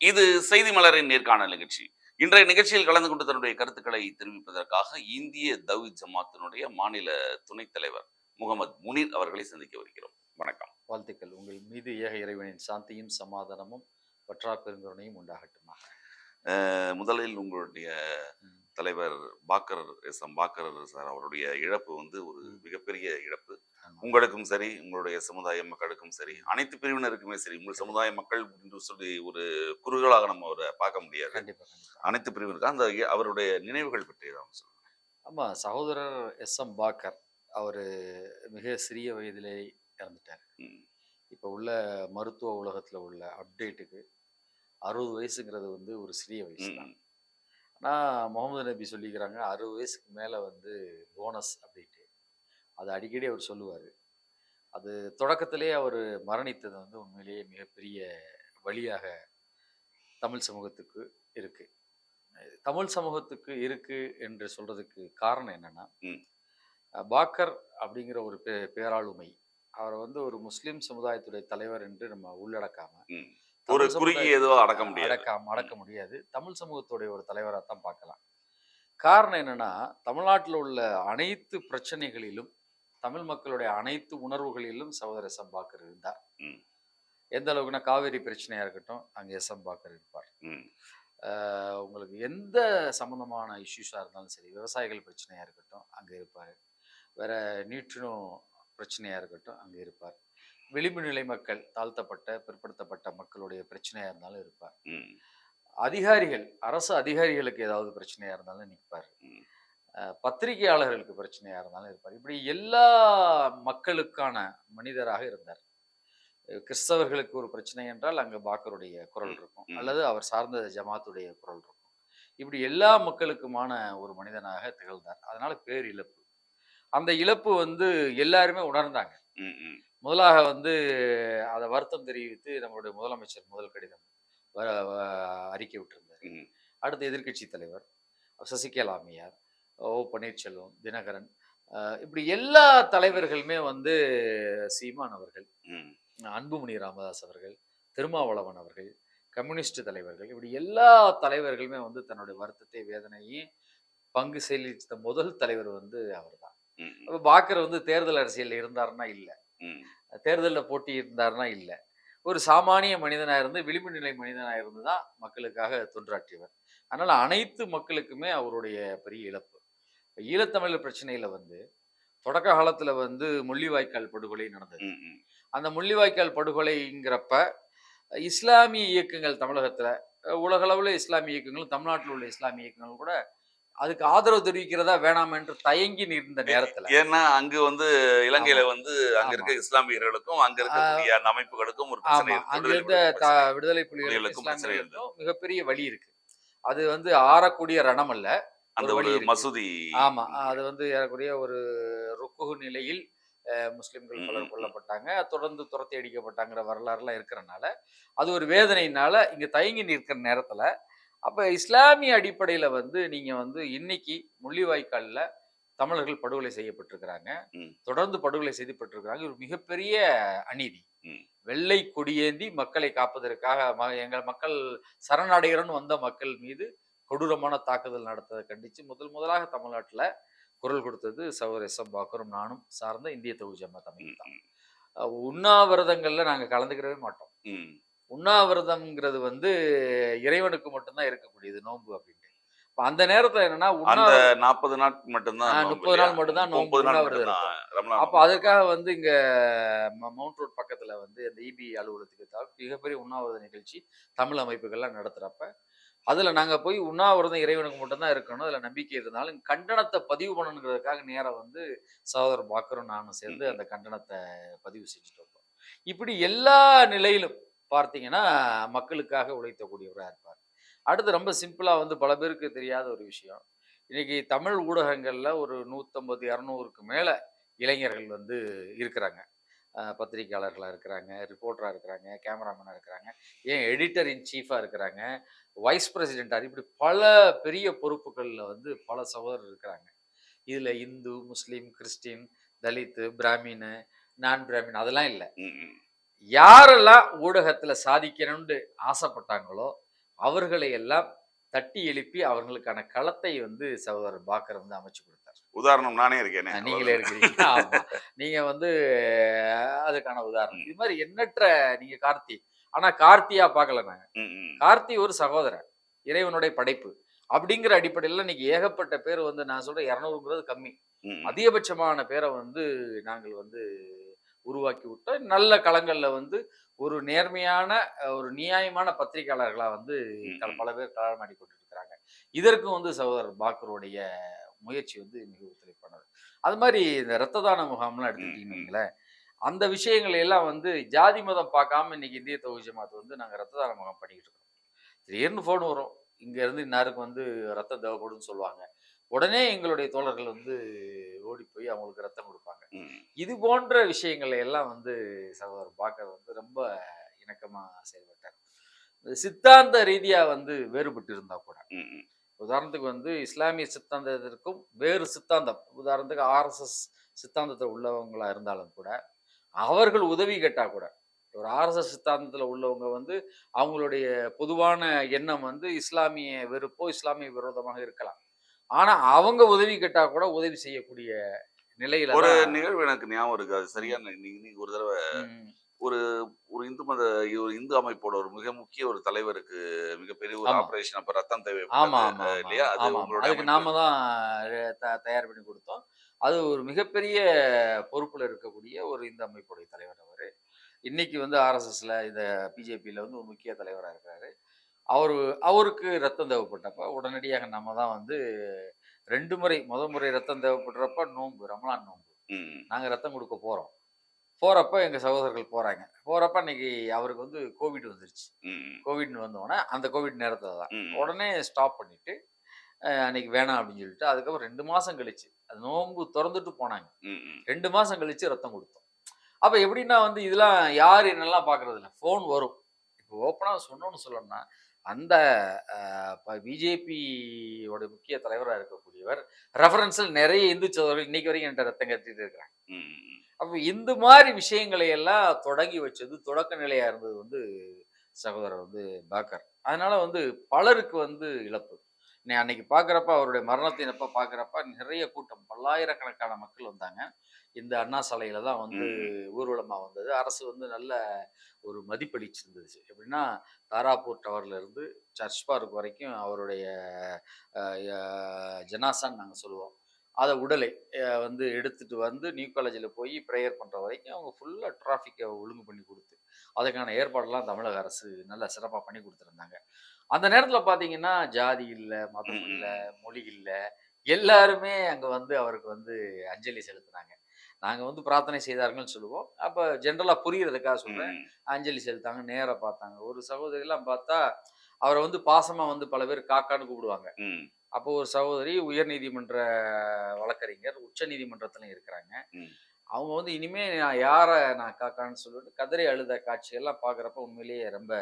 இது செய்தி மலரின் நேர்காணல் நிகழ்ச்சி. இன்றைய நிகழ்ச்சியில் கலந்து கொண்டு தன்னுடைய கருத்துக்களை தெரிவிப்பதற்காக இந்திய தவ்ஹீத் ஜமாத்தினுடைய மாநில துணைத் தலைவர் முகமது முனீர் அவர்களை சந்திக்க வருகிறோம். வணக்கம். வாழ்த்துக்கள். உங்கள் மீது ஏக இறைவனின் சாந்தியும் சமாதானமும் பற்றா பெருங்கருணையும் உண்டாகட்டுமா. முதலில் உங்களுடைய தலைவர் பாக்கர் சார் அவருடைய இழப்பு ஒரு மிகப்பெரிய இழப்பு. உங்களுக்கும் சரி, உங்களுடைய சமுதாய மக்களுக்கும் சரி, அனைத்து பிரிவினருக்குமே சரி. உங்கள் சமுதாய மக்கள் என்று சொல்லி ஒரு குறுகளாக நம்ம அவரை பார்க்க முடியாது. அனைத்து பிரிவினருக்கும் அந்த அவருடைய நினைவுகள் பற்றி தான் சொல்லுங்க. ஆமா, சகோதரர் எஸ்.எம். பாக்கர் அவர் மிக சிறிய வயதிலே இறந்துட்டார். இப்போ உள்ள மருத்துவ உலகத்துல உள்ள அப்டேட்டுக்கு 60 வயசுங்கிறது ஒரு சிறிய வயசு தான். ஆனால் முகமது நபி சொல்லிக்கிறாங்க 60 வயசுக்கு மேலே போனஸ் அப்படின்ட்டு. அது அடிக்கடி அவர் சொல்லுவார். அது தொடக்கத்திலேயே அவர் மரணித்தது உண்மையிலேயே மிகப்பெரிய வழியாக தமிழ் சமூகத்துக்கு இருக்கு. தமிழ் சமூகத்துக்கு இருக்கு என்று சொல்றதுக்கு காரணம் என்னன்னா, பாக்கர் அப்படிங்கிற ஒரு பேராளுமை அவரை ஒரு முஸ்லிம் சமுதாயத்துடைய தலைவர் என்று நம்ம உள்ளடக்காம ஒரு குறுகிய ஏதோ அடக்க முடியாது. தமிழ் சமூகத்துடைய ஒரு தலைவராக தான் பார்க்கலாம். காரணம் என்னன்னா, தமிழ்நாட்டில் உள்ள அனைத்து பிரச்சனைகளிலும் தமிழ் மக்களுடைய அனைத்து உணர்வுகளிலும் சகோதரர் எஸ்.எம். பாக்கர் இருந்தார். எந்த அளவுக்குன்னா, காவேரி பிரச்சனையா இருக்கட்டும், அங்கே எஸ்.எம். பாக்கர் இருப்பார். உங்களுக்கு எந்த சம்பந்தமான இஷ்யூஸா இருந்தாலும் சரி, விவசாயிகள் பிரச்சனையா இருக்கட்டும் அங்கே இருப்பார். வேற நியூட்ரினோ பிரச்சனையா இருக்கட்டும் அங்கே இருப்பார். விளிம்பு நிலை மக்கள், தாழ்த்தப்பட்ட பிற்படுத்தப்பட்ட மக்களுடைய பிரச்சனையா இருந்தாலும் இருப்பார். அதிகாரிகள், அரசு அதிகாரிகளுக்கு ஏதாவது பிரச்சனையா இருந்தாலும் நிற்பார். பத்திரிகையாளர்களுக்கு பிரச்சனையா இருந்தாலும் இருப்பார். இப்படி எல்லா மக்களுக்கான மனிதராக இருந்தார். கிறிஸ்தவர்களுக்கு ஒரு பிரச்சனை என்றால் அங்க பாக்கருடைய குரல் இருக்கும், அல்லது அவர் சார்ந்த ஜமாத்துடைய குரல் இருக்கும். இப்படி எல்லா மக்களுக்குமான ஒரு மனிதனாக திகழ்ந்தார். அதனால பேர் இழப்பு. அந்த இழப்பு எல்லாருமே உணர்ந்தாங்க. முதலாக அதை வருத்தம் தெரிவித்து நம்மளுடைய முதலமைச்சர் முதல் கடிதம் அறிக்கை விட்டிருந்தார். அடுத்து எதிர்கட்சி தலைவர் சசிகலா அம்மையார், ஓ பன்னீர்செல்வம், தினகரன், இப்படி எல்லா தலைவர்களுமே சீமான் அவர்கள், அன்புமணி ராமதாஸ் அவர்கள், திருமாவளவன் அவர்கள், கம்யூனிஸ்ட் தலைவர்கள், இப்படி எல்லா தலைவர்களுமே தன்னுடைய வருத்தத்தை வேதனையும் பங்கு செலுத்த முதல் தலைவர் அவர் தான். பாக்கர் தேர்தல் அரசியல் இருந்தாருன்னா இல்லை, தேர்தலில் போட்டி இருந்தாருன்னா இல்லை, ஒரு சாமானிய மனிதனாக இருந்து விளிம்பு நிலை மனிதனாக இருந்து தான் மக்களுக்காக தொன்றாற்றியவர். அதனால அனைத்து மக்களுக்குமே அவருடைய பெரிய இழப்பு. ஈழத்தமிழர் பிரச்சனையில தொடக்க காலத்துல முள்ளிவாய்க்கால் படுகொலை நடந்தது. அந்த முள்ளிவாய்க்கால் படுகொலைங்கிறப்ப இஸ்லாமிய இயக்கங்கள் தமிழகத்துல, உலகளவுல இஸ்லாமிய இயக்கங்களும் தமிழ்நாட்டில் உள்ள இஸ்லாமிய இயக்கங்களும் கூட அதுக்கு ஆதரவு தெரிவிக்கிறதா வேணாம் என்று தயங்கி நிற்ந்த நேரத்துல, ஏன்னா அங்கு இலங்கையில அங்க இருக்க இஸ்லாமியர்களுக்கும் அங்க இருக்கக்கூடிய அமைப்புகளுக்கும் ஒரு பிரச்சனை, அங்க இருந்த விடுதலை புலிகளுக்கும் மிகப்பெரிய வழி இருக்கு. அது ஆறக்கூடிய ரணம் அல்ல, அந்த ஒரு மசூதி. ஆமா, அது ஏறக்குறைய ஒரு ருக்கு நிலையில் முஸ்லிம்கள் பலர் கொல்லப்பட்டாங்க, தொடர்ந்து துரத்தி அடிக்கப்பட்டாங்கிற வரலாறுலாம் இருக்கிறனால அது ஒரு வேதனையினால இங்க தயங்கி நிற்கிற நேரத்துல, அப்ப இஸ்லாமிய அடிப்படையில நீங்க இன்னைக்கு முள்ளிவாய்க்கால்ல தமிழர்கள் படுகொலை செய்யப்பட்டிருக்கிறாங்க, தொடர்ந்து படுகொலை செய்யப்பட்டிருக்கிறாங்க. ஒரு மிகப்பெரிய அநீதி. வெள்ளை கொடியேந்தி மக்களை காப்பதற்காக எங்கள் மக்கள் சரணடைகிறன்னு வந்த மக்கள் மீது கொடூரமான தாக்குதல் நடத்ததை கண்டித்து முதலாக தமிழ்நாட்டில் குரல் கொடுத்தது சகோதரர் எஸ்.எம். பாக்கரும் நானும் சார்ந்த இந்திய தவ்ஹீத் ஜமாத் அமைப்பு தான். உண்ணாவிரதங்கள்ல நாங்க கலந்துக்கிறவே மாட்டோம். உண்ணாவிரதம்ங்கிறது இறைவனுக்கு மட்டும்தான் இருக்கக்கூடியது, நோன்பு அப்படின்ட்டு. அந்த நேரத்துல என்னன்னா, 40 நாள் மட்டும்தான், 30 நாள் மட்டும்தான் நோன்பு உண்ணாவிரதம் இருக்கும். அப்ப அதற்காக இங்க மவுண்ட் ரோட் பக்கத்துல அந்த இபி அலுவலகத்துக்கு மிகப்பெரிய உண்ணாவிரத நிகழ்ச்சி தமிழ் அமைப்புகள்லாம் நடத்துறப்ப அதுல நாங்க போய் உண்ணாவிரதம் இறைவனுக்கு மட்டும்தான் இருக்கணும், அதுல நம்பிக்கை இருந்தாலும் கண்டனத்தை பதிவு பண்ணணுங்கிறதுக்காக நேரம் சகோதரர் பாக்கரும் நானும் சேர்ந்து அந்த கண்டனத்தை பதிவு செஞ்சுட்டு வந்தோம். இப்படி எல்லா நிலையிலும் பார்த்தீங்கன்னா மக்களுக்காக உழைத்தக்கூடியவராக இருப்பார். அடுத்து ரொம்ப சிம்பிளா பல பேருக்கு தெரியாத ஒரு விஷயம், இன்னைக்கு தமிழ் ஊடகங்கள்ல ஒரு 150-200க்கு மேல இளைஞர்கள் இருக்கிறாங்க. பத்திரிகையாளர்களாக இருக்கிறாங்க, ரிப்போர்ட்டராக இருக்கிறாங்க, கேமராமேனாக இருக்கிறாங்க, ஏன் எடிட்டர் இன் சீஃபாக இருக்கிறாங்க, வைஸ் பிரசிடென்டாக, இப்படி பல பெரிய பொறுப்புகளில் பல சகோதரர் இருக்கிறாங்க. இதில் இந்து, முஸ்லீம், கிறிஸ்டின், தலித்து, பிராமின், நான் பிராமின் அதெல்லாம் இல்லை. யாரெல்லாம் ஊடகத்தில் சாதிக்கணும்னு ஆசைப்பட்டாங்களோ அவர்களை எல்லாம் தட்டி எழுப்பி அவர்களுக்கான களத்தை வந்து சகோதரர் பாக்கர் வந்து அமைச்சு கொடுத்தார். உதாரணம் நானே இருக்கேனே. நீங்களே இருக்கிறீங்க. ஆமா. நீங்க வந்து அதுக்கான உதாரணம். இது மாதிரி எண்ணற்ற நீங்க கார்த்தி. ஆனா கார்த்தியா பார்க்கல நாங்க. ம், ம், கார்த்தி ஒரு சகோதரன். இறைவனுடைய படைப்பு. அப்படிங்கிற அடிப்படையில இன்னைக்கு ஏகப்பட்ட பேர் வந்து நான் சொல்றேன் 200ங்கிறது கம்மி. ம், அதிகபட்சமான பேரை வந்து நாங்கள் வந்து உருவாக்கி விட்டோம். நல்ல களங்கள்ல வந்து ஒரு நேர்மையான, ஒரு நியாயமான பத்திரிகையாளர்களா வந்து ம், பல பேர் களமாடி கொண்டு இருக்கிறாங்க. இதற்கும் வந்து சகோதரர் பாக்கருடைய முயற்சி வந்து மிக ஒத்துழைப்பானது. அது மாதிரி இந்த இரத்த தான முகாம்லாம் ம், எடுத்துக்கிட்டீங்கன்னு ம், வைங்களேன், அந்த விஷயங்களை எல்லாம் வந்து ஜாதி மதம் பார்க்காம இன்னைக்கு இந்திய தௌஹீத் ஜமாத் வந்து நாங்க இரத்த தான முகாம் பண்ணிக்கிட்டு இருக்கோம். திடீர்னு ஃபோன் வரும். இங்க இருந்து இன்னாருக்கு வந்து ரத்தம் தேவைப்படும்னு சொல்லுவாங்க. உடனே எங்களுடைய தோழர்கள் வந்து ஓடி போய் அவங்களுக்கு ரத்தம் குடுப்பாங்க. ம், இது போன்ற விஷயங்களை எல்லாம் வந்து சகோதரர் பாக்கர் வந்து ரொம்ப இணக்கமா செயல்பட்டார். சித்தாந்த ரீதியா வந்து வேறுபட்டு இருந்தா கூட. ம், உதாரணத்துக்கு வந்து இஸ்லாமிய சித்தாந்தத்திற்கும் வேறு சித்தாந்தம், உதாரணத்துக்கு ஆர்எஸ்எஸ் சித்தாந்தத்துல உள்ளவங்களா இருந்தாலும் கூட, அவர்கள் உதவி கேட்டா கூட, ஒரு ஆர்எஸ்எஸ் சித்தாந்தத்துல உள்ளவங்க வந்து அவங்களுடைய பொதுவான எண்ணம் வந்து இஸ்லாமிய வெறுப்போ, இஸ்லாமிய விரோதமாக இருக்கலாம். ஆனா அவங்க உதவி கேட்டா கூட உதவி செய்யக்கூடிய நிலையில ஒரு தான். நிகழ்வு எனக்கு ஞாபகம் இருக்கு. அது ம், சரியான நீங்க ஒரு தடவ ம். ஒரு ஒரு ஒரு இந்து அமைப்போட ஒரு மிக முக்கிய ஒரு தலைவருக்கு மிகப்பெரிய ஒரு ஆமா. ஆப்பரேஷன் அப்ப ரத்தம் ஆமா, தேவைப்பட்டது. ஆமா, ஆமா, இல்லையா? ஆமா. அது ஆமாமா. உங்களுடைய அதுக்கு அமைப்பு. நாம தான் தயார் பண்ணி குடுத்தோம். அது ஒரு மிகப்பெரிய பொறுப்புல இருக்கக்கூடிய ஒரு இந்த அமைப்புடைய தலைவர் அவரு. இன்னைக்கு வந்து ஆர்எஸ்எஸ்ல இந்த பிஜேபியில வந்து ஒரு முக்கிய தலைவரா இருக்கிறாரு. அவரு அவருக்கு ரத்தம் தேவைப்பட்டப்ப உடனடியாக நம்ம தான் வந்து 2 முறை, முறை ரத்தம் தேவைப்படுறப்ப நோன்பு, ரமலான் நோன்பு. ம், நாங்க ரத்தம் குடுக்க போறோம். போறப்ப எங்க சகோதரர்கள் போறாங்க. போறப்ப அன்னைக்கு அவருக்கு வந்து கோவிட் வந்துருச்சு. ம், கோவிட்ன்னு வந்தோனே, அந்த கோவிட் நேரத்துல தான். ம், உடனே ஸ்டாப் பண்ணிட்டு, அன்னைக்கு வேணாம் அப்படின்னு சொல்லிட்டு, அதுக்கப்புறம் 2 மாசம் கழிச்சு, அது நோன்பு தொறந்துட்டு போனாங்க. ம், ம், 2 மாசம் கழிச்சு ரத்தம் குடுத்தோம். அப்ப எப்படின்னா வந்து இதெல்லாம் யாரு என்னலாம் பார்க்கறதில்ல. ஃபோன் வரும். இப்போ ஓப்பனா சொன்னோம்னு சொல்லணும்னா, அந்த பிஜேபி யோட முக்கிய தலைவரா இருக்கக்கூடியவர், ரெஃபரன்ஸ்ல நெறைய இந்து சகோதரர்கள் இன்னைக்கு வரைக்கும் என்ட்ட ரத்தம் கட்டிட்டு இருக்கிறாங்க. ம், அப்ப இந்த மாரி விஷயங்களை எல்லாம் தொடங்கி வச்சது, தொடக்க நிலையா இருந்தது வந்து சகோதரர் வந்து பாக்கர். அதனால வந்து பலருக்கு வந்து இழப்பு. நீ அன்னைக்கு பார்க்குறப்ப அவருடைய மரணத்தின் அப்ப பார்க்குறப்ப நிறைய கூட்டம், பல்லாயிரக்கணக்கான மக்கள் வந்தாங்க. இந்த அண்ணா சாலையில தான் வந்து ம், ஊர்வலமா வந்தது. அரசு வந்து நல்ல ஒரு மதிப்பளிச்சிருந்துச்சு. எப்படின்னா, தாராப்பூர் டவர்ல இருந்து சர்ச் பார்க் வரைக்கும் அவருடைய அ ய ஜனாசான்னு நாங்க சொல்லுவோம். அத உடலை வந்து எடுத்துட்டு வந்து நியூ காலேஜ்ல போய் பிரேயர் பண்ற வரைக்கும் அவங்க ஃபுல்லா டிராஃபிக்க ஒழுங்கு பண்ணி குடுத்து, அதுக்கான ஏற்பாடெல்லாம் தமிழக அரசு நல்லா சிறப்பா பண்ணி குடுத்துருந்தாங்க. அந்த நேரத்துல பார்த்தீங்கன்னா, ஜாதி இல்ல, மதம் இல்ல, ம், மொழி இல்ல. எல்லாருமே அங்க வந்து அவருக்கு வந்து அஞ்சலி செலுத்துனாங்க. நாங்க வந்து பிரார்த்தனை செய்தார்கள்ன்னு சொல்லுவோம். அப்ப ஜெனரலா புரியிறதுக்காக சொல்றேன். ம், அஞ்சலி செலுத்தாங்க. நேரா பார்த்தாங்க. ஒரு சகோதரிலாம் பார்த்தா, அவர வந்து பாசமா வந்து பல பேர் காக்கான்னு கூப்பிடுவாங்க. ம், அப்போ ஒரு சகோதரி உயர்நீதிமன்ற வழக்கறிஞர், உச்சநீதிமன்றத்திலும் இருக்கிறாங்க. ம். அவங்க வந்து இனிமே நான் காக்கான்னு சொல்லிட்டு கதறி அழுத காட்சியெல்லாம் பார்க்குறப்ப உண்மையிலேயே ரொம்ப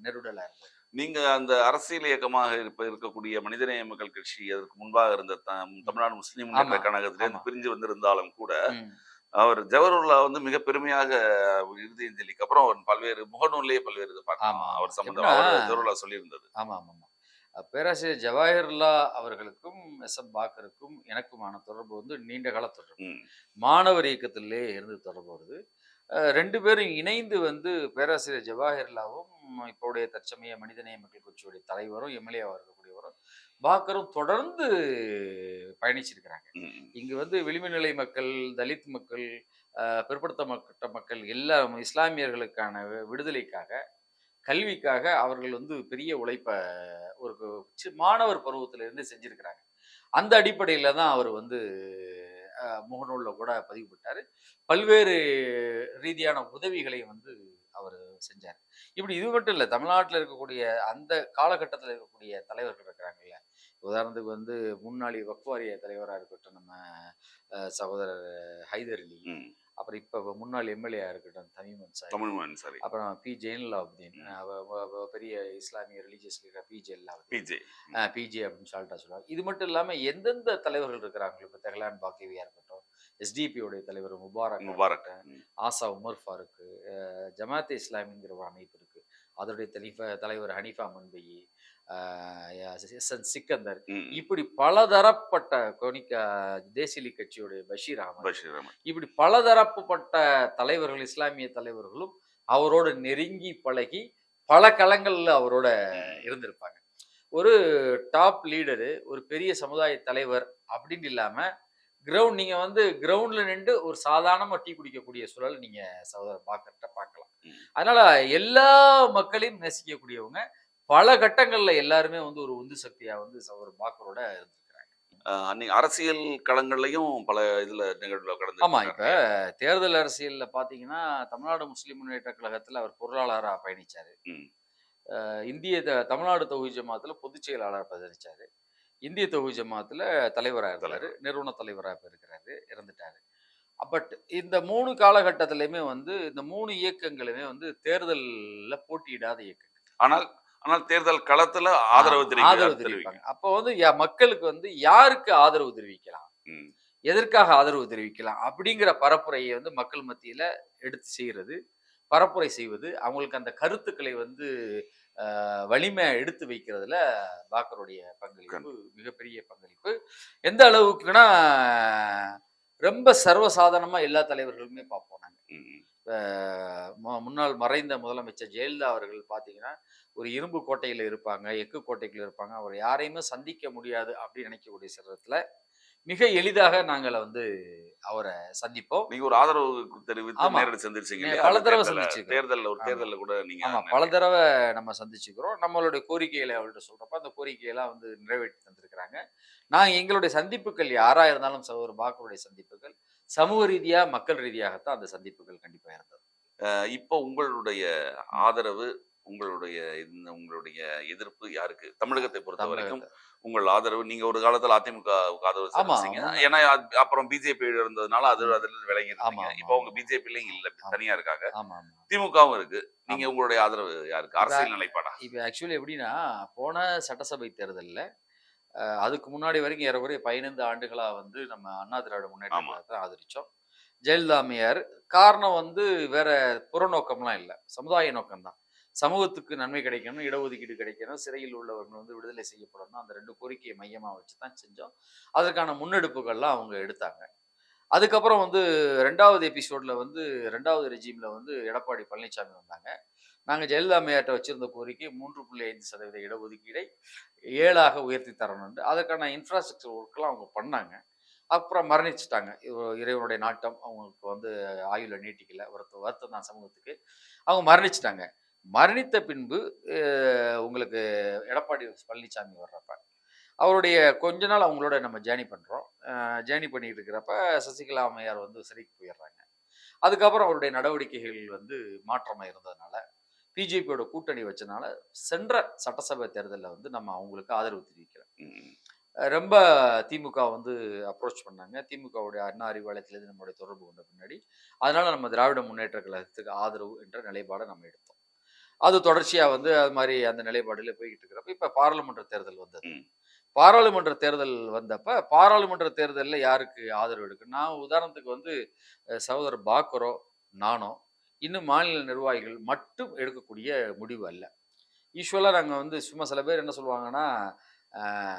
நெருடலா இருந்தது. நீங்க அந்த அரசியல் இயக்கமாக இப்ப இருக்கக்கூடிய மனிதநேய மக்கள் கட்சி, அதற்கு முன்பாக இருந்த ம். தமிழ்நாடு முஸ்லிம் முன்னேற்ற ஆமா, ஆமா. கழகத்திலிருந்து பிரிஞ்சு வந்திருந்தாலும் கூட, ம். அவர் ஜவஹர்லா வந்து மிக பெருமையாக இறுதி அஞ்சலிக்கு அப்புறம் அவர் பல்வேறு முகநூல்லேயே பல்வேறு இது ஆமா, பார்க்கலாம். ஆமா. அவர் சம்பந்தம் எப்படின்னா அவர் ஜவஹர்லா சொல்லியிருந்தது. ஆமாமாமா. பேராசிரியர் ஜவாஹிர்லா அவர்களுக்கும், எஸ்.எம். பாக்கருக்கும் எனக்குமான தொடர்பு வந்து நீண்ட கால தொடர்பு. ம், மாணவர் இயக்கத்திலே இருந்து தொடர்பு வருது. 2 பேரும் இணைந்து வந்து பேராசிரியர் ஜவாஹிர்லாவும், இப்போடைய தற்சமய மனிதநேய மக்கள் கட்சியுடைய தலைவரும், எம்எல்ஏவா இருக்கக்கூடியவரும், பாக்கரும் தொடர்ந்து பயணிச்சிருக்கிறாங்க. ம், இங்கு வந்து விளிம்பு நிலை மக்கள், தலித் மக்கள், பிற்படுத்தப்பட்ட மக்கள் எல்லாரும் இஸ்லாமியர்களுக்கான விடுதலைக்காக, கல்விக்காக அவர்கள் வந்து பெரிய உழைப்ப ஒரு மாணவர் பருவத்திலிருந்து செஞ்சிருக்கிறாங்க. அந்த அடிப்படையில தான் அவர் வந்து முகநூல்ல கூட பதிவு போட்டாரு. பல்வேறு ரீதியான உதவிகளை வந்து அவரு செஞ்சாரு. இப்படி இது மட்டும் இல்ல. தமிழ்நாட்டுல இருக்கக்கூடிய அந்த காலகட்டத்தில இருக்கக்கூடிய தலைவர்கள் இருக்கிறாங்கல்ல. உதாரணத்துக்கு வந்து முன்னாள் வக்ஃப் வாரிய தலைவரா இருக்கட்டும் நம்ம சகோதரர் ஹைதர் அலி. ம். அப்புறம் இப்ப முன்னாள் எம்எல்ஏ இருக்கட்டும் தமீம் அன்சாரி. தமிழ்மகன் சாரி. அப்புறம் பி. ஜெயலலாவுதீன். ம். பெரிய இஸ்லாமிய religious leader P. Jainulabdeen. PJ. PJ அப்படின்னு ஷார்ட்டா சொல்லுவாங்க. இது மட்டும் இல்லாம எந்தெந்த தலைவர்கள் இருக்கிறாங்களோ, இப்ப தெஹ்லான் பாக்கிவியா இருக்கட்டும், எஸ்டிபி உடைய தலைவர் முபாரக்கா முபாரக். இருக்கட்டும், ம். ஆசா உமர் ஃபாரூக், ஜமாத்தே இஸ்லாமிங்கிற ஒரு அமைப்பு இருக்கு. அதனுடைய தலைவர் ஹனீஃபா மன்பகி, சிக்கந்தர், ம். இப்படி பலதரப்பட்ட தேசிலி கட்சியுடைய பஷீர் அகமது, பஷீர் அஹமத். இப்படி பலதரப்பட்ட தலைவர்கள், இஸ்லாமிய தலைவர்களும் அவரோட நெருங்கி பழகி பல களங்கள்ல அவரோட ம். இருந்திருப்பாங்க. ஒரு டாப் லீடரு, ஒரு பெரிய சமுதாய தலைவர் அப்படின்னு இல்லாம நீங்க வந்து கிரவுண்ட்ல நின்று ஒரு சாதாரணமா டீ குடிக்கக்கூடிய சூழல் நீங்க சகோதரர் பாக்கர்ட்ட பார்க்கலாம். ம். அதனால எல்லா மக்களையும் நேசிக்கக்கூடியவங்க, பல கட்டங்கள்ல எல்லாருமே வந்து ஒரு உந்து சக்தியா வந்து சகோதரர் பாக்கரோட இருந்திருக்கிறாங்க. அன்னைக்கு அரசியல் களங்கள்லயும் பல இதுல நிகழ்வுல ஆமா, இப்ப கடந்து. தேர்தல் அரசியல்ல பாத்தீங்கன்னா, தமிழ்நாடு முஸ்லிம் முன்னேற்ற கழகத்துல அவர் பொருளாளரா பயணிச்சாரு. ம். தமிழ்நாடு தௌஹீத் ஜமாத்துல பொதுச் செயலாளரா பயணிச்சாரு. இந்திய தௌஹீத் ஜமாத்துல தலைவரா இருந்தாரு. நிறுவன தலைவரா இப்ப இருக்கிறாரு, இறந்துட்டாரு. பட் இந்த 3 காலகட்டத்திலயுமே வந்து இந்த 3 இயக்கங்களுமே வந்து தேர்தல்ல போட்டியிடாத இயக்கங்கள். ஆனால் ஆனால் தேர்தல் களத்துல ஆதரவு ஆதரவு தெரிவிப்பாங்க. தெரிவிப்பாங்க. அப்போ வந்து மக்களுக்கு வந்து யாருக்கு ஆதரவு தெரிவிக்கலாம், ம். எதற்காக ஆதரவு தெரிவிக்கலாம் அப்படிங்கிற பரப்புரையை வந்து மக்கள் மத்தியில எடுத்து செய்யறது, பரப்புரை செய்வது, அவங்களுக்கு அந்த கருத்துக்களை வந்து வலிமையா எடுத்து வைக்கிறதுல பாக்கருடைய பங்களிப்பு மிகப்பெரிய பங்களிப்பு. எந்த அளவுக்குன்னா, ரொம்ப சர்வசாதாரணமா எல்லா தலைவர்களுமே பார்ப்போம் நாங்க. ம். முன்னாள் மறைந்த முதலமைச்சர் ஜெயலலிதா அவர்கள் பார்த்தீங்கன்னா, ஒரு இரும்பு கோட்டையில இருப்பாங்க, எஃகு கோட்டைக்குள்ள இருப்பாங்க. அவர் யாரையுமே சந்திக்க முடியாது அப்படின்னு நினைக்கக்கூடிய சமயத்துல மிக எளிதாக நாங்கள வந்து அவரை சந்திப்போம். நீங்க ஒரு ஆதரவு தெரிவித்து ஆமா. நேரடி சந்திச்சீங்க இல்லையா? பல தடவை தேர்தல்ல சந்திச்சிருக்கோம். தேர்தல்ல ஒரு ஆமா. தேர்தல்ல கூட நீங்க ஆமா, பல தடவை நம்ம சந்திச்சுக்கிறோம். நம்மளுடைய கோரிக்கைகளை அவர்கிட்ட சொல்றப்ப, அந்த கோரிக்கையெல்லாம் வந்து நிறைவேற்றி தந்திருக்கிறாங்க. நாங்க எங்களுடைய சந்திப்புகள் யாரா இருந்தாலும் சகோதரர் பாக்கருடைய சந்திப்புகள் சமூக ரீதியா, மக்கள் ரீதியாகத்தான் அந்த சந்திப்புகள் கண்டிப்பா இருந்தது. இப்போ உங்களுடைய ஆதரவு, உங்களுடைய எதிர்ப்பு யாருக்கு? தமிழகத்தை பொறுத்தவரைக்கும் தமிழகத்த உங்கள் ஆதரவு நீங்க ஒரு காலத்துல அதிமுகவுக்கு ஆதரவு ஆமா. தெரிவிச்சீங்க. ஏன்னா அப்புறம் பிஜேபி இருந்ததுனால அதிலிருந்து விலகி ஆமா, இருந்தீங்க. ஆமா, இப்போ அவங்க ஆமா. பிஜேபிலயும் இல்ல, ஆமா. தனியா இருக்காங்க. ஆமா, ஆமா. திமுகவும் இருக்கு. நீங்க ஆமா. உங்களுடைய ஆதரவு யாருக்கு? அரசியல் நிலைப்பாடா? இப்ப ஆக்சுவலி எப்படின்னா, போன சட்டசபை தேர்தல்ல அதுக்கு முன்னாடி வரைக்கும் ஏறக்குறைய 15 ஆண்டுகளா வந்து நம்ம அண்ணா திராவிட முன்னேற்ற ஆமா. கழகத்தை ஆதரிச்சோம். ஜெயலலிதா அம்மையார். காரணம் வந்து வேற புறநோக்கம்லாம் இல்ல. சமுதாய நோக்கம் தான். சமூகத்துக்கு நன்மை கிடைக்கணும், இடஒதுக்கீடு கிடைக்கணும், சிறையில் உள்ளவர்கள் வந்து விடுதலை செய்யப்படணும். அந்த 2 கோரிக்கையை மையமா வச்சு தான் செஞ்சோம். அதற்கான முன்னெடுப்புகள்லாம் அவங்க எடுத்தாங்க. அதுக்கப்புறம் வந்து 2வது எபிசோட்ல வந்து 2வது ரெஜிம்ல வந்து எடப்பாடி பழனிசாமி வந்தாங்க. நாங்க ஜெயலலிதா அம்மையார்ட்ட வச்சிருந்த கோரிக்கை 3.5% இடஒதுக்கீடை 7ஆக உயர்த்தி தரணும்னு. அதற்கான இன்ஃப்ராஸ்ட்ரக்சர் ஒர்க்லாம் அவங்க பண்ணாங்க. அப்புறம் மரணிச்சுட்டாங்க. இறைவனுடைய நாட்டம். அவங்களுக்கு வந்து ஆயுள நீட்டிக்கல. வருத்தம் தான் சமூகத்துக்கு. அவங்க மரணிச்சுட்டாங்க. மரணித்த பின்பு உங்களுக்கு எடப்பாடி பழனிசாமி வர்றப்ப, அவருடைய கொஞ்ச நாள் அவங்களோட நம்ம ஜேர்னி பண்றோம். ஜேர்னி பண்ணிட்டு இருக்கிறப்ப சசிகலா அம்மையார் வந்து சிறைக்கு போயிடுறாங்க. அதுக்கப்புறம் அவருடைய நடவடிக்கைகள் வந்து மாற்றமா இருந்ததுனால, பிஜேபியோட கூட்டணி வச்சனால, சென்ற சட்டசபை தேர்தல்ல வந்து நம்ம அவங்களுக்கு ஆதரவு தெரிவிக்கல. ம். ரொம்ப திமுக வந்து அப்ரோச் பண்ணாங்க. திமுகவுடைய அண்ணா அறிவாலயத்திலேருந்து நம்மளுடைய தொடர்பு கொண்ட பின்னாடி, அதனால நம்ம திராவிட முன்னேற்ற கழகத்துக்கு ஆதரவு என்ற நிலைப்பாட நம்ம எடுத்தோம். அது தொடர்ச்சியா வந்து அது மாரி அந்த நிலைப்பாடுல போய்க்கிட்டு இருக்கிறப்ப, இப்ப பாராளுமன்ற தேர்தல் வந்தது. ம். பாராளுமன்ற தேர்தல் வந்தப்ப, பாராளுமன்ற தேர்தல்ல யாருக்கு ஆதரவு எடுக்கணும்? நான் உதாரணத்துக்கு வந்து சகோதரர் பாக்கரோ, நானோ, இன்னும் மாநில நிர்வாகிகள் மட்டும் எடுக்கக்கூடிய முடிவு அல்ல. யூசுவலா நாங்க வந்து சும்மா சில பேர் என்ன சொல்லுவாங்கன்னா,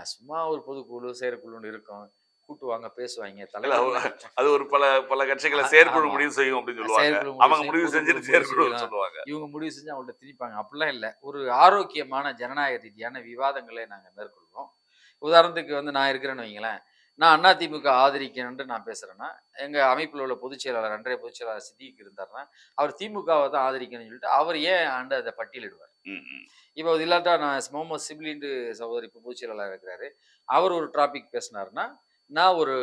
சும்மா ஒரு பொதுக்குழு, செயற்குழுன்னு இருக்கும். கூட்டுவாங்க, பேசுவாய்ங்க. இல்ல தலைவர்கள் அது ஒரு பல பல கட்சிகள செயற்குழு ஆமா. முடிவு செய்யும் அப்படின்னு சொல்லுவாங்க. செயற்குழு முடிவு அவங்க செய்யும், முடிவு பொதுக்குழு செஞ்சுட்டு முடிவு செயற்குழு செய்யலாம். சொல்லுவாங்க. இவங்க முடிவு செஞ்சு அவங்கள்ட்ட திணிப்பாங்க. அப்படிலாம் இல்ல. ஒரு ஆரோக்கியமான ஜனநாயக ரீதியான விவாதங்களை நாங்க மேற்கொள்வோம். உதாரணத்துக்கு வந்து நான் இருக்கிறேன்னு வைங்களேன். நான் அதிமுக ஆதரிக்கணுன்ட்டு நான் பேசுறேன்னா, எங்க அமைப்பில உள்ள பொதுச் செயலாளர், அன்றைய பொதுச் செயலாளர் சித்திக் இருந்தாருன்னா, அவர் திமுகவ தான் ஆதரிக்கணும்னு சொல்லிட்டு, அவர் ஏன் அத பட்டியலிடுவார். ம். ம். இப்போ அது இல்லாட்டா நான் முகமது சிப்லின்ட்டு சகோதரி இப்போ பொதுச் செயலாளர் இருக்கிறாரு. அவர் ஒரு டாபிக் பேசினாருன்னா, நான் ஒரு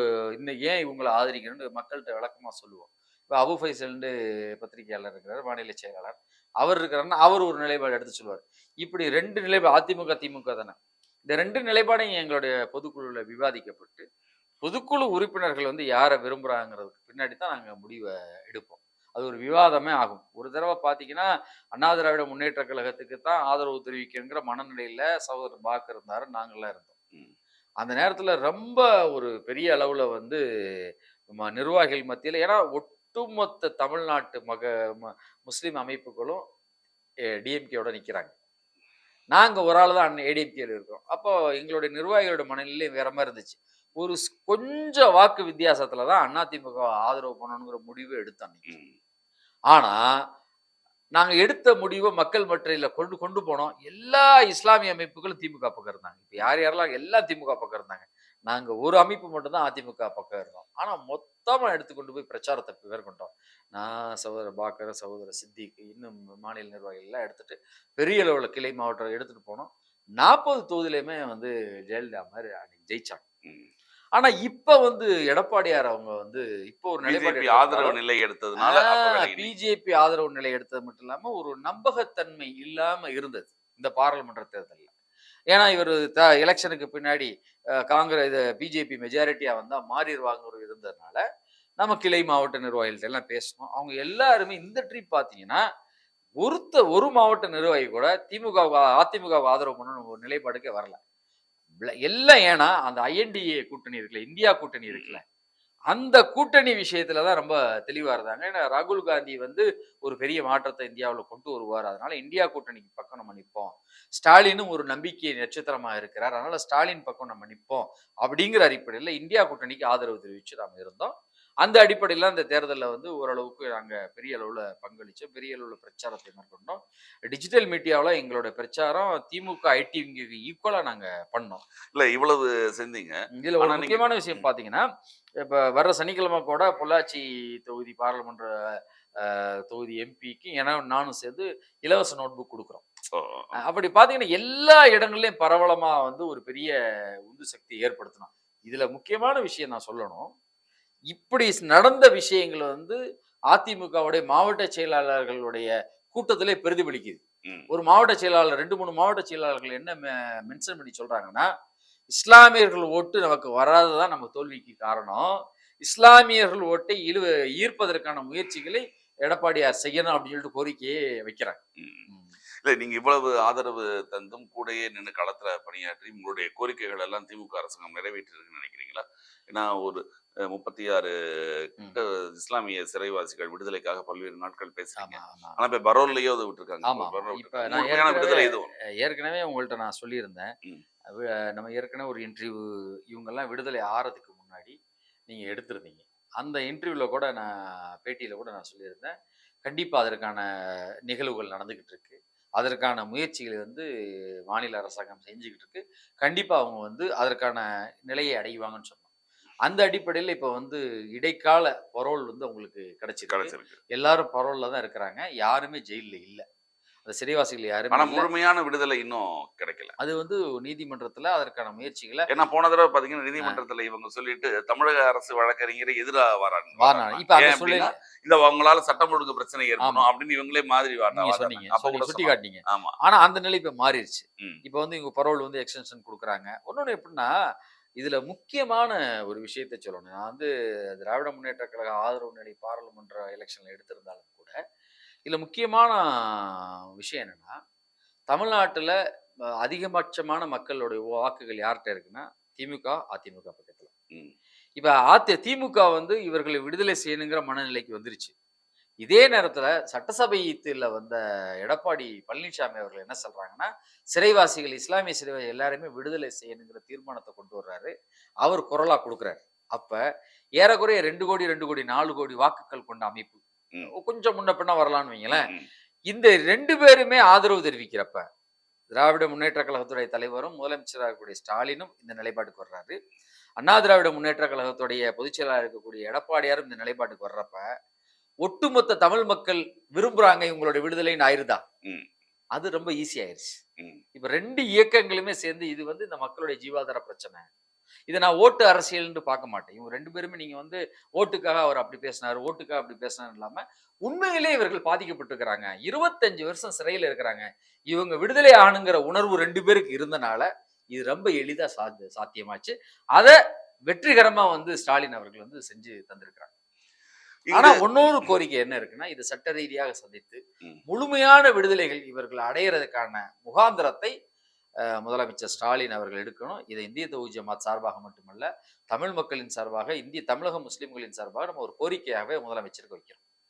ஏன் இவங்கள ஆதரிக்கணும்னு மக்கள்ட்ட விளக்கமா சொல்லுவோம். இப்போ அபு ஃபைசல்ன்ட்டு பத்திரிகையாளர் இருக்கிறார், மாநில செயலாளர். அவர் இருக்கிறாருன்னா, அவர் ஒரு நிலைப்பாடு எடுத்து சொல்லுவார். இப்படி 2 நிலைப்பாடு அதிமுக, திமுக தானே. இந்த 2 நிலைப்பாடையும் எங்களுடைய பொதுக்குழுல விவாதிக்கப்பட்டு, பொதுக்குழு உறுப்பினர்கள் வந்து யார விரும்புறாங்கிறதுக்கு பின்னாடி தான் நாங்க முடிவ எடுப்போம். அது ஒரு விவாதமே ஆகும். ஒரு தடவ பார்த்தீங்கன்னா, அண்ணா திராவிட முன்னேற்ற கழகத்துக்கு தான் ஆதரவு தெரிவிக்கணுங்கிற மனநிலையில சகோதரர் பாக்கர் இருந்தாரு, நாங்கலாம் இருந்தோம். ம். அந்த நேரத்துல ரொம்ப ஒரு பெரிய அளவுல வந்து நிர்வாகிகள் மத்தியில ஏன்னா ஒட்டுமொத்த தமிழ்நாட்டு முஸ்லிம் அமைப்புகளும் டிஎம்கேயோட நிக்கிறாங்க. நாங்க ஒரு ஆள் தான் ஏடிஎம்கேல இருக்கோம். அப்போ எங்களுடைய நிர்வாகிகளோட மனநிலை வேற மாதிரி இருந்துச்சு. ஒரு கொஞ்சம் வாக்கு வித்தியாசத்துல தான் அதிமுக ஆதரவு பண்ணணுங்கிற முடிவு எடுத்தோம் அன்னைக்கு. ம். ஆனா நாங்க எடுத்த முடிவை மக்கள் மத்தியில கொண்டு கொண்டு போனோம். எல்லா இஸ்லாமிய அமைப்புகளும் திமுக பக்கம் இருந்தாங்க. இப்ப யார் யாரெல்லாம் எல்லாம் திமுக பக்கம் இருந்தாங்க. நாங்க ஒரு அமைப்பு மட்டும் தான் அதிமுக பக்கம் இருந்தோம். ஆனா மொத்தமா எடுத்து கொண்டு போய் பிரச்சாரத்தை மேற்கொண்டோம். நான், சகோதரர் பாக்கர், சகோதரர் சித்திக், இன்னும் மாநில நிர்வாகிகள் எல்லாம் எடுத்துட்டு பெரிய அளவுல கிளை மாவட்டம் எடுத்துட்டு போனோம். 40 தொகுதியிலுமே வந்து ஜெயலலிதா மாதிரி அன்னைக்கு ஜெயிச்சாங்க. ம். ஆனா இப்ப வந்து எடப்பாடியார் அவங்க வந்து இப்போ ஒரு நிலைப்பாடு பிஜேபி ஆதரவு நிலை எடுத்ததுனால அப்ப விலகினீங்க. பிஜேபி ஆதரவு நிலை எடுத்தது மட்டும் இல்லாம ஒரு நம்பகத்தன்மை இல்லாம இருந்தது இந்த பாராளுமன்ற தேர்தலில். ஏன்னா இவர் எலெக்ஷனுக்கு பின்னாடி காங்கிரஸ் இது பிஜேபி மெஜாரிட்டியா வந்தா மாறிடுவாங்க ஒரு இருந்ததுனால நம்ம கிளை மாவட்ட நிர்வாகிகள்ட்ட எல்லாம் பேசணும். அவங்க எல்லாருமே இந்த ட்ரிப் பாத்தீங்கன்னா ஒரு மாவட்ட நிர்வாகி கூட திமுக அதிமுக ஆதரவு பண்ணணும் ஒரு நிலைப்பாடுக்கே வரல. எல்லாம் ஏன்னா அந்த ஐஎன்டிஏ கூட்டணி இருக்குல்ல, இந்தியா கூட்டணி இருக்குல்ல, அந்த கூட்டணி விஷயத்துல தான் ரொம்ப தெளிவா இருந்தாங்க. ஏன்னா ராகுல் காந்தி வந்து ஒரு பெரிய மாற்றத்தை இந்தியாவில் கொண்டு வருவார். அதனால இந்தியா கூட்டணிக்கு பக்கம் நம்ம நிற்போம். ஸ்டாலினும் ஒரு நம்பிக்கை நட்சத்திரமா இருக்கிறார். அதனால ஸ்டாலின் பக்கம் நம்ம நிற்போம். அப்படிங்கிற அடிப்படையில் இந்தியா கூட்டணிக்கு ஆதரவு தெரிவிச்சு நாம இருந்தோம். அந்த அடிப்படையில் அந்த தேர்தலில் வந்து ஓரளவுக்கு நாங்கள் பெரிய அளவில் பங்களிச்சோம். பெரிய அளவில் பிரச்சாரத்தை மேற்கொண்டோம். டிஜிட்டல் மீடியாவில் எங்களோட பிரச்சாரம் திமுக ஐடி விங்குக்கு ஈக்குவலாக நாங்கள் பண்ணோம். இல்ல இவ்வளவு செஞ்சீங்க. இதுல ஒரு முக்கியமான விஷயம் பாத்தீங்கன்னா, இப்ப வர்ற சனிக்கிழமை கூட பொள்ளாச்சி தொகுதி பாராளுமன்ற தொகுதி எம்பிக்கு நானும் சேர்ந்து இலவச நோட் புக் கொடுக்குறோம். ஓ. அப்படி பாத்தீங்கன்னா எல்லா இடங்கள்லயும் பரவலமா வந்து ஒரு பெரிய உந்து சக்தி ஏற்படுத்தணும். இதுல முக்கியமான விஷயம் நான் சொல்லணும். இப்படி நடந்த விஷயங்கள் வந்து அதிமுகவுடைய மாவட்ட செயலாளர்களுடைய கூட்டத்திலே பிரதிபலிக்குது. ம். ஒரு மாவட்ட செயலாளர் 2-3 மாவட்ட செயலாளர்கள் என்ன மென்ஷன் பண்ணி சொல்றாங்கன்னா, இஸ்லாமியர்கள் ஓட்டு நமக்கு வராததான் நம்ம தோல்விக்கு காரணம். இஸ்லாமியர்கள் ஓட்டை ஈர்ப்பதற்கான முயற்சிகளை எடப்பாடியார் செய்யணும் அப்படின்னு சொல்லிட்டு கோரிக்கையை வைக்கிறாங்க. ம். இல்ல நீங்க இவ்வளவு ஆதரவு தந்தும் கூடயே நின்று களத்துல பணியாற்றி உங்களுடைய கோரிக்கைகள் எல்லாம் திமுக அரசாங்கம் நிறைவேற்றிருக்குன்னு நினைக்கிறீங்களா? ஏன்னா ஒரு 36 ம். இஸ்லாமிய சிறைவாசிகள் விடுதலைக்காக பல்வேறு நாட்கள் பேசுறாங்க. ஆமா, ஆமா. ஆனா இப்ப பரோல்லையோ அதை விட்டுருக்காங்க. ஆமா. பரோல் இப்ப விட்டுருக்காங்க. நான் முழுமையான விடுதலை எதுவும். ஏற்கனவே உங்கள்ட்ட நான் சொல்லியிருந்தேன். ம். நம்ம ஏற்கனவே ஒரு இன்டர்வியூ இவங்கெல்லாம் விடுதலை ஆறதுக்கு முன்னாடி நீங்க எடுத்திருந்தீங்க. அந்த இன்டர்வியூல கூட நான் பேட்டியில கூட நான் சொல்லியிருந்தேன். கண்டிப்பா அதற்கான நிகழ்வுகள் நடந்துகிட்டு இருக்கு. அதற்கான முயற்சிகளை வந்து மாநில அரசாங்கம் செஞ்சுக்கிட்டு இருக்கு. கண்டிப்பா அவங்க வந்து அதற்கான நிலையை அடைவாங்கன்னு சொன்னோம். அந்த அடிப்படையில் இப்ப வந்து இடைக்கால பரோல் வந்து அவங்களுக்கு கிடைச்சிருக்கு. கிடைச்சிருக்கு. எல்லாரும் பரோல்ல தான் இருக்கிறாங்க. யாருமே ஜெயில்ல இல்ல. அந்த சிறைவாசிகள் யாருமே ஆனா இல்ல. முழுமையான விடுதலை இன்னும் கிடைக்கல. அது வந்து நீதிமன்றத்துல அதற்கான முயற்சிகளை ஏன்னா போன தடவை பாத்தீங்கன்னா நீதிமன்றத்துல இவங்க சொல்லிட்டு தமிழக அரசு வழக்கறிஞரை எதிரா வராங்க. இப்ப அந்த ஏன் சூழல் அப்படின்னா இந்த அவங்களால சட்டம் ஒழுங்கு பிரச்சனை ஏற்படும் அப்படின்னு இவங்களே மாதிரி நீங்க சொன்னீங்க. அப்ப கூட சுட்டி காட்டினீங்க. ஆமா. ஆனா அந்த நிலை இப்ப மாறிடுச்சு. ம். இப்ப வந்து இவங்க பரோல் வந்து எக்ஸ்டென்ஷன் குடுக்குறாங்க. இன்னொன்னு எப்படின்னா, இதுல முக்கியமான ஒரு விஷயத்த சொல்லணும். நான் வந்து திராவிட முன்னேற்ற கழக ஆதரவு நிலை பாராளுமன்ற எலெக்ஷன்ல எடுத்திருந்தாலும் கூட, இதுல முக்கியமான விஷயம் என்னன்னா, தமிழ்நாட்டுல அதிகபட்சமான மக்களுடைய வாக்குகள் யார்கிட்ட இருக்குன்னா, திமுக, அதிமுக பக்கத்துல. ம். இப்ப திமுக வந்து இவர்களை விடுதலை செய்யணுங்கிற மனநிலைக்கு வந்துருச்சு. இதே நேரத்துல சட்டசபையில வந்த எடப்பாடி பழனிசாமி அவர்கள் என்ன சொல்றாங்கன்னா, சிறைவாசிகள் இஸ்லாமிய சிறைவாசி எல்லாருமே விடுதலை செய்யணுங்கிற தீர்மானத்தை கொண்டு வர்றாரு. அவர் குரலா கொடுக்குறாரு. அப்ப ஏறக்குறைய 2 கோடி 2 கோடி 4 கோடி வாக்குகள் கொண்ட அமைப்பு. ம். கொஞ்சம் முன்ன பின்ன வரலாம்னு வைங்களேன். ம். இந்த 2 பேருமே ஆதரவு தெரிவிக்கிறப்ப, திராவிட முன்னேற்ற கழகத்துடைய தலைவரும் முதலமைச்சராக இருக்கக்கூடிய ஸ்டாலினும் இந்த நிலைப்பாட்டுக்கு வர்றாரு. அண்ணா திராவிட முன்னேற்ற கழகத்துடைய பொதுச் செயலாளர் இருக்கக்கூடிய எடப்பாடியாரும் இந்த நிலைப்பாட்டுக்கு வர்றப்ப, ஒட்டுமொத்த தமிழ் மக்கள் விரும்புறாங்க இவங்களோட விடுதலைன்னு ஆயிருதா? ம். அது ரொம்ப ஈஸி ஆயிருச்சு. ம். இப்ப 2 இயக்கங்களுமே சேர்ந்து இது வந்து இந்த மக்களுடைய ஜீவாதார பிரச்சனை. இதை நான் ஓட்டு அரசியல்னு பார்க்க மாட்டேன். இவங்க 2 பேருமே நீங்க வந்து ஓட்டுக்காக அவர் அப்படி பேசினாரு, ஓட்டுக்காக அப்படி பேசினாரு இல்லாம, உண்மையிலே இவர்கள் பாதிக்கப்பட்டிருக்கிறாங்க. 25 வருஷம் சிறையில இருக்கிறாங்க. இவங்க விடுதலை ஆகணுங்கிற உணர்வு 2 பேருக்கு இருந்தனால, இது ரொம்ப எளிதா சாத்தியமாச்சு. அத வெற்றிகரமா வந்து ஸ்டாலின் அவர்கள் வந்து செஞ்சு தந்திருக்கிறாங்க. ஆனா இன்னொரு கோரிக்கை என்ன இருக்குன்னா, இது சட்ட ரீதியாக சந்தித்து முழுமையான விடுதலைகள் இவர்கள் அடையிறதுக்கான முகாந்திரத்தை முதலமைச்சர் ஸ்டாலின் அவர்கள் எடுக்கணும். இதை இந்திய தௌஹீத் ஜமாத் சார்பாக மட்டுமல்ல, தமிழ் மக்களின் சார்பாக, தமிழக முஸ்லிம்களின் சார்பாக நம்ம ஒரு கோரிக்கையாகவே முதலமைச்சருக்கு வைக்கிறோம்.